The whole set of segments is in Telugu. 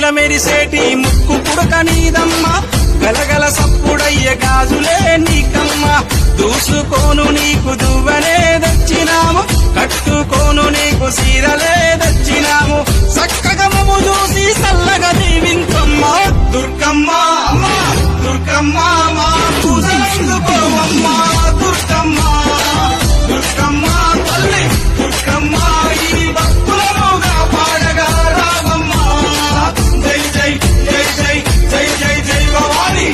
మిలమిల మెరిసేటి ముక్కు పుడక నీదమ్మ గలగల సప్పుడయ్యే గాజులే నీకమ్మ దూసుకోను నీకు దువ్వనే దచ్చినాము కట్టుకోను నీకు సీరలే దచ్చినాము చక్కగా మమ్ము చూసి చల్లగా దీవించమ్మ దుర్గమ్మ దుర్గమ్మ మా పూజలందుకోవమ్మ దుర్గమ్మ దుర్గమ్మ తల్లి దుర్గమ్మ ఈ భక్తులముగా పాడగా రావమ్మ జై జై జై జై జై జై జై భవాని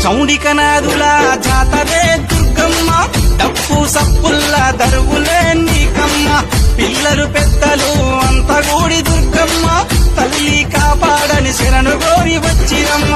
చౌడికనాదుల జాతరే దుర్గమ్మ డప్పు సప్పుల్ల దరువులే నీకమ్మ పిల్లలు పెద్దలు అంత గూడి దుర్గమ్మ తల్లి కాపాడని శరణు గోరి వచ్చిరమ్మ